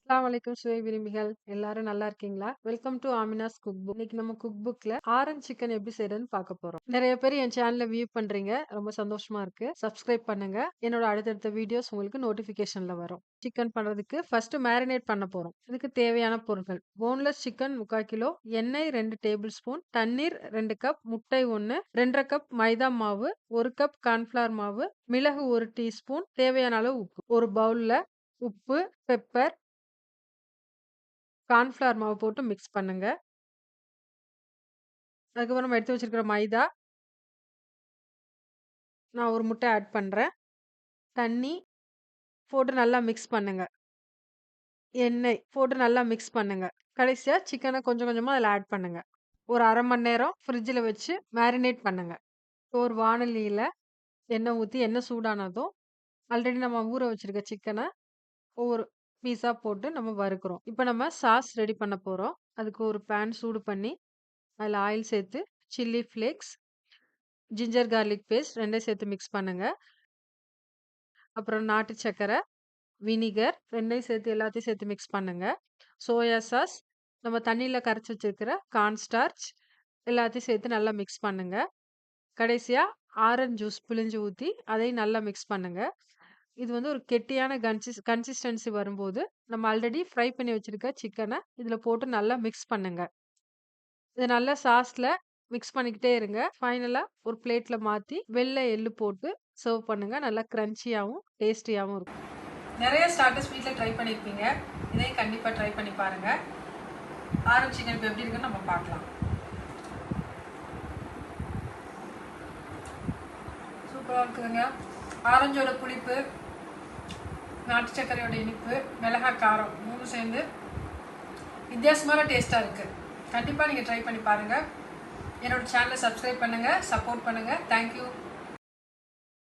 அஸ்ஸலாமு அலைக்கும் சுவை விரும்பிகள் எல்லாரும் நல்லா இருக்கீங்களா? Welcome to Aamina's cook book. இன்னைக்கு நம்ம குக் புக்ல ஆரஞ்ச் சிக்கன் எப்படி செய்யறதுன்னு பார்க்க போறோம். நிறைய பேர் என் சேனலை வியூ பண்றீங்க. ரொம்ப சந்தோஷமா இருக்கு. சப்ஸ்கிரைப் பண்ணுங்க. என்னோட அடுத்தடுத்த வீடியோஸ் உங்களுக்கு நோட்டிபிகேஷன்ல வரும். சிக்கன் பண்றதுக்கு ஃபர்ஸ்ட் மேரினேட் பண்ண போறோம். இதுக்கு தேவையான பொருட்கள்: போன்லெஸ் சிக்கன் 3/4 கிலோ, எண்ணெய் 2 டேபிள் ஸ்பூன், தண்ணீர் 2 கப், முட்டை 1, 2 1/2 கப் மைதா மாவு, 1 கப் கார்ன்ஃபிளவர் மாவு, மிளகு 1 டீஸ்பூன், தேவையான அளவு உப்பு. ஒரு பவுல்ல உப்பு, பெப்பர், கார்ன்ஃப்ளவர் மாவு போட்டு மிக்ஸ் பண்ணுங்க. அதுக்கப்புறம் நம்ம எடுத்து வச்சிருக்கிற மைதா, நான் ஒரு முட்டை ஆட் பண்றேன். தண்ணி போட்டு நல்லா மிக்ஸ் பண்ணுங்க. எண்ணெய் போட்டு நல்லா மிக்ஸ் பண்ணுங்க. கடைசியா சிக்கன கொஞ்சம் கொஞ்சமா அதில ஆட் பண்ணுங்க. ஒரு 1/2 மணி நேரம் ஃப்ரிட்ஜ்ல வச்சு மேரினேட் பண்ணுங்க. ஒரு வாணலியில எண்ணெய் ஊத்தி எண்ணெய் சூடானதும், ஆல்ரெடி நம்ம ஊற வச்சிருக்க சிக்கன ஒவ்வொரு பீஸா போட்டு நம்ம வறுக்கிறோம். இப்ப நம்ம சாஸ் ரெடி பண்ண போறோம். அதுக்கு ஒரு பேன் சூடு பண்ணி, அதில ஆயில் சேர்த்து chilli flakes, ginger garlic paste 2யும் சேர்த்து மிக்ஸ் பண்ணுங்க. அப்புறம் நாட்டு சர்க்கரை, வினிகர் 2யும் சேர்த்து எல்லாத்தையும் சேர்த்து மிக்ஸ் பண்ணுங்க. சோயா சாஸ், நம்ம தண்ணீல கரைச்சு வச்சிருக்கிற கார்ன் ஸ்டார்ச் எல்லாத்தையும் சேர்த்து நல்லா மிக்ஸ் பண்ணுங்க. கடைசியா ஆரஞ்ச் ஜூஸ் பிழிஞ்சு ஊத்தி அதையும் நல்லா மிக்ஸ் பண்ணுங்க. இது வந்து ஒரு கெட்டியான கன்சிஸ்டன்சி வரும்போது, நம்ம ஆல்ரெடி ஃப்ரை பண்ணி வச்சிருக்க சிக்கன இதில போட்டு நல்லா மிக்ஸ் பண்ணுங்க. இத நல்லா சாஸ்ல மிக்ஸ் பண்ணிக்கிட்டே இருங்க. ஃபைனலா ஒரு பிளேட்ல மாத்தி வெள்ளை எள்ளு போட்டு சர்வ் பண்ணுங்க. நல்லா கிரன்ச்சியாவும், டேஸ்டியாவும் இருக்கும். நிறைய ஸ்டார்டர்ஸ் வீட்ல ட்ரை பண்ணியிருப்பீங்க. இதையும் கண்டிப்பா ட்ரை பண்ணி பாருங்க. ஆரஞ்ச் சிக்கன் இப்போ எப்படி இருக்குன்னு நம்ம பார்க்கலாம். சூப்பரா இருக்குதுங்க. ஆரஞ்சோட புளிப்பு, நாட்டு சர்க்கரையோட இனிப்பு, மிளகாய் காரம் 3 சேர்ந்து வித்தியாசமான டேஸ்டா இருக்கு. கண்டிப்பா நீங்க ட்ரை பண்ணி பாருங்க. என்னோட சேனலை சப்ஸ்கிரைப் பண்ணுங்க, சப்போர்ட் பண்ணுங்க. தேங்க்யூ.